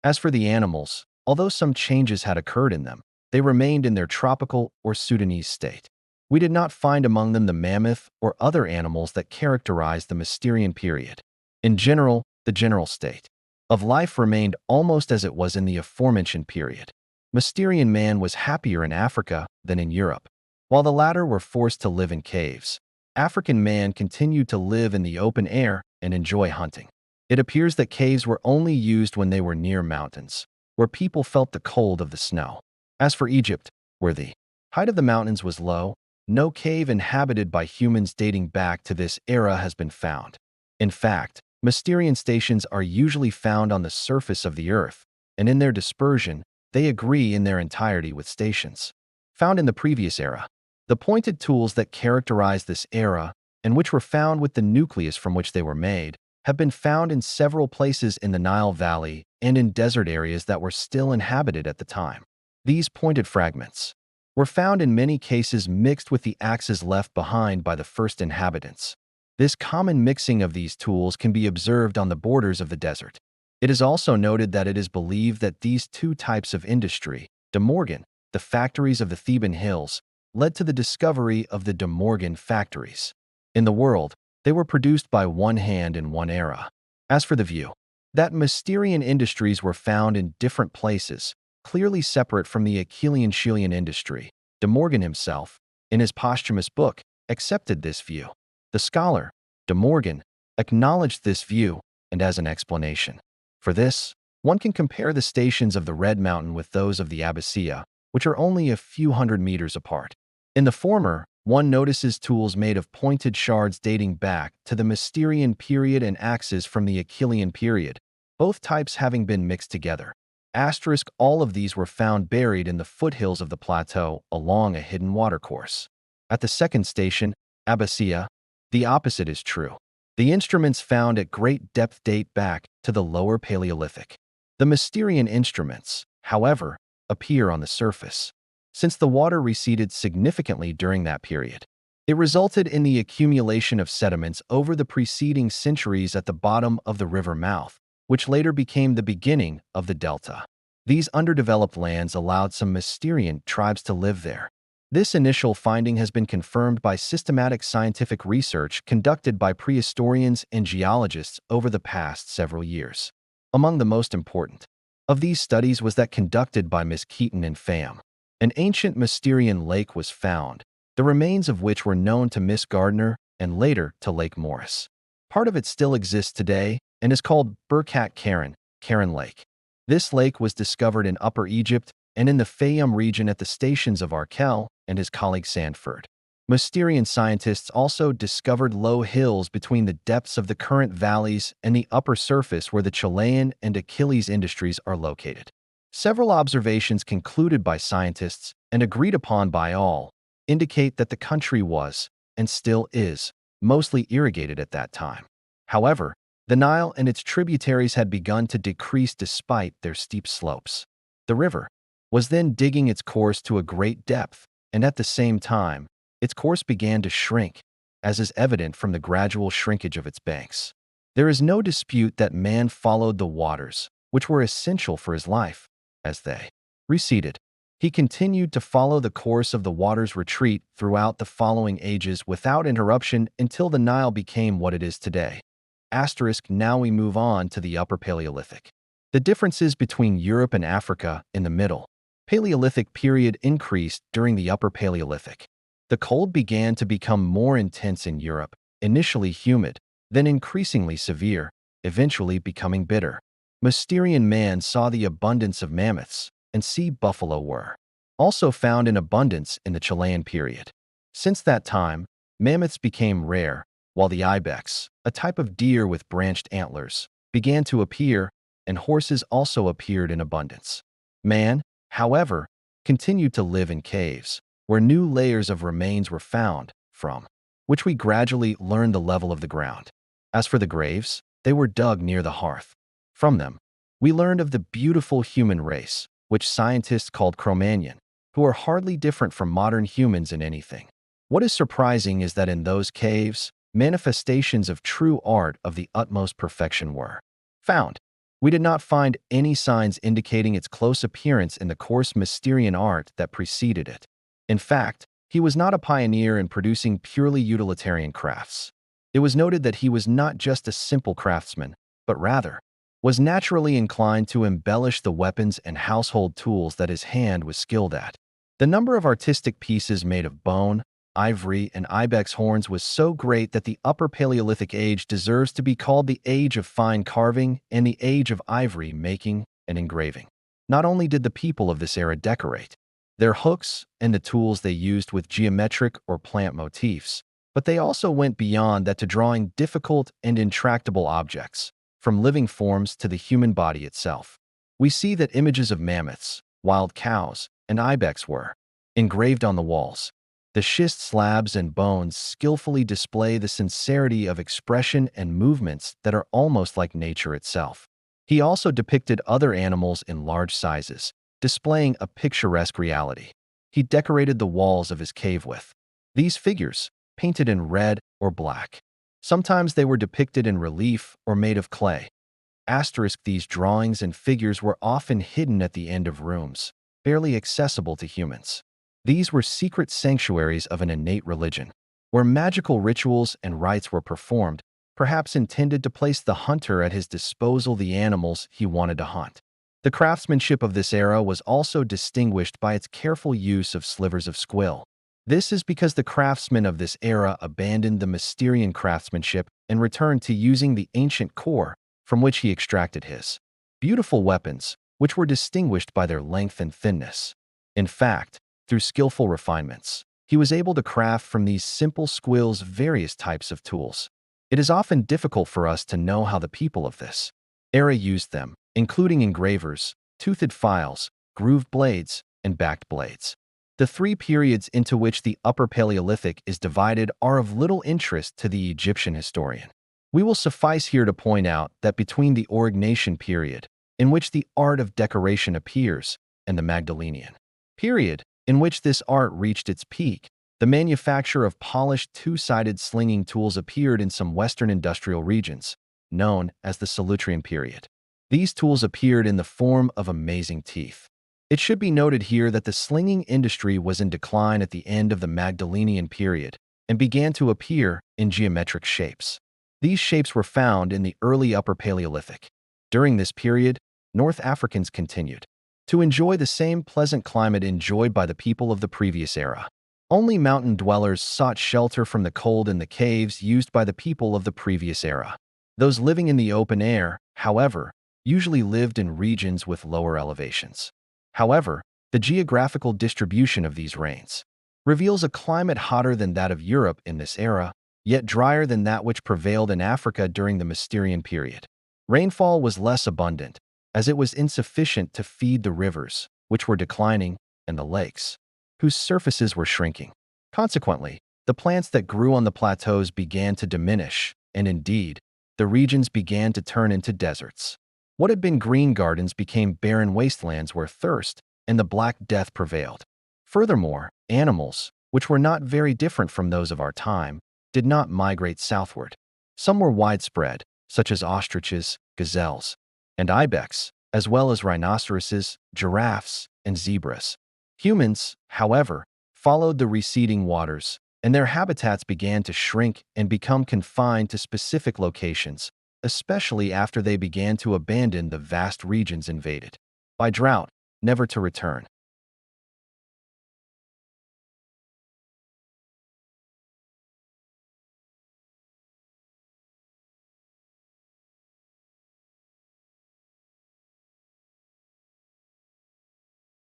As for the animals, although some changes had occurred in them, they remained in their tropical or Sudanese state. We did not find among them the mammoth or other animals that characterized the Mousterian period. In general, the general state of life remained almost as it was in the aforementioned period. Mousterian man was happier in Africa than in Europe. While the latter were forced to live in caves, African man continued to live in the open air and enjoy hunting. It appears that caves were only used when they were near mountains, where people felt the cold of the snow. As for Egypt, where the height of the mountains was low, no cave inhabited by humans dating back to this era has been found. In fact, Mousterian stations are usually found on the surface of the earth, and in their dispersion, they agree in their entirety with stations found in the previous era. The pointed tools that characterize this era, and which were found with the nucleus from which they were made, have been found in several places in the Nile Valley and in desert areas that were still inhabited at the time. These pointed fragments were found in many cases mixed with the axes left behind by the first inhabitants. This common mixing of these tools can be observed on the borders of the desert. It is also noted that it is believed that these two types of industry, De Morgan, the factories of the Theban Hills, led to the discovery of the De Morgan factories. In the world, they were produced by one hand in one era. As for the view that Mousterian industries were found in different places, clearly separate from the Acheilian-Chelyan industry, De Morgan himself, in his posthumous book, accepted this view. The scholar, De Morgan, acknowledged this view, and as an explanation for this, one can compare the stations of the Red Mountain with those of the Abbasiya, which are only a few hundred meters apart. In the former, one notices tools made of pointed shards dating back to the Mousterian period and axes from the Acheilian period, both types having been mixed together. All of these were found buried in the foothills of the plateau along a hidden watercourse. At the second station, Abbasiya, the opposite is true. The instruments found at great depth date back to the lower Paleolithic. The Mousterian instruments, however, appear on the surface, since the water receded significantly during that period. It resulted in the accumulation of sediments over the preceding centuries at the bottom of the river mouth, which later became the beginning of the delta. These underdeveloped lands allowed some Mousterian tribes to live there. This initial finding has been confirmed by systematic scientific research conducted by prehistorians and geologists over the past several years. Among the most important of these studies was that conducted by Miss Keaton and Fam. An ancient Mousterian lake was found, the remains of which were known to Miss Gardner and later to Lake Morris. Part of it still exists today and is called Burkat Karen Lake. This lake was discovered in Upper Egypt and in the Fayum region at the stations of Arkell and his colleague Sanford. Mousterian scientists also discovered low hills between the depths of the current valleys and the upper surface where the Chilean and Achilles industries are located. Several observations concluded by scientists and agreed upon by all indicate that the country was, and still is, mostly irrigated at that time. However, the Nile and its tributaries had begun to decrease despite their steep slopes. The river was then digging its course to a great depth, and at the same time, its course began to shrink, as is evident from the gradual shrinkage of its banks. There is no dispute that man followed the waters, which were essential for his life, as they receded. He continued to follow the course of the water's retreat throughout the following ages without interruption until the Nile became what it is today. Now we move on to the Upper Paleolithic. The differences between Europe and Africa in the Middle Paleolithic period increased during the Upper Paleolithic. The cold began to become more intense in Europe, initially humid, then increasingly severe, eventually becoming bitter. Mousterian man saw the abundance of mammoths, and sea buffalo were also found in abundance in the Chilean period. Since that time, mammoths became rare, while the ibex, a type of deer with branched antlers, began to appear, and horses also appeared in abundance. Man, however, continued to live in caves, where new layers of remains were found, from which we gradually learned the level of the ground. As for the graves, they were dug near the hearth. From them, we learned of the beautiful human race, which scientists called Cro-Magnon, who are hardly different from modern humans in anything. What is surprising is that in those caves, manifestations of true art of the utmost perfection were found. We did not find any signs indicating its close appearance in the coarse Mousterian art that preceded it. In fact, he was not a pioneer in producing purely utilitarian crafts. It was noted that he was not just a simple craftsman, but rather was naturally inclined to embellish the weapons and household tools that his hand was skilled at. The number of artistic pieces made of bone, ivory, and ibex horns was so great that the Upper Paleolithic Age deserves to be called the Age of Fine Carving and the Age of Ivory Making and Engraving. Not only did the people of this era decorate their hooks and the tools they used with geometric or plant motifs, but they also went beyond that to drawing difficult and intractable objects, from living forms to the human body itself. We see that images of mammoths, wild cows, and ibex were engraved on the walls. The schist slabs and bones skillfully display the sincerity of expression and movements that are almost like nature itself. He also depicted other animals in large sizes, displaying a picturesque reality. He decorated the walls of his cave with these figures, painted in red or black. Sometimes they were depicted in relief or made of clay. These drawings and figures were often hidden at the end of rooms, barely accessible to humans. These were secret sanctuaries of an innate religion, where magical rituals and rites were performed, perhaps intended to place the hunter at his disposal the animals he wanted to hunt. The craftsmanship of this era was also distinguished by its careful use of slivers of squill. This is because the craftsmen of this era abandoned the Mousterian craftsmanship and returned to using the ancient core from which he extracted his beautiful weapons, which were distinguished by their length and thinness. In fact, through skillful refinements, he was able to craft from these simple squills various types of tools. It is often difficult for us to know how the people of this era used them, including engravers, toothed files, grooved blades, and backed blades. The three periods into which the Upper Paleolithic is divided are of little interest to the Egyptian historian. We will suffice here to point out that between the Aurignacian period, in which the art of decoration appears, and the Magdalenian period, in which this art reached its peak, the manufacture of polished two-sided slinging tools appeared in some Western industrial regions, known as the Solutrean period. These tools appeared in the form of amazing teeth. It should be noted here that the slinging industry was in decline at the end of the Magdalenian period and began to appear in geometric shapes. These shapes were found in the early Upper Paleolithic. During this period, North Africans continued to enjoy the same pleasant climate enjoyed by the people of the previous era. Only mountain dwellers sought shelter from the cold in the caves used by the people of the previous era. Those living in the open air, however, usually lived in regions with lower elevations. However, the geographical distribution of these rains reveals a climate hotter than that of Europe in this era, yet drier than that which prevailed in Africa during the Mousterian period. Rainfall was less abundant, as it was insufficient to feed the rivers, which were declining, and the lakes, whose surfaces were shrinking. Consequently, the plants that grew on the plateaus began to diminish, and indeed, the regions began to turn into deserts. What had been green gardens became barren wastelands where thirst and the Black Death prevailed. Furthermore, animals, which were not very different from those of our time, did not migrate southward. Some were widespread, such as ostriches, gazelles, and ibex, as well as rhinoceroses, giraffes, and zebras. Humans, however, followed the receding waters, and their habitats began to shrink and become confined to specific locations, especially after they began to abandon the vast regions invaded by drought, never to return.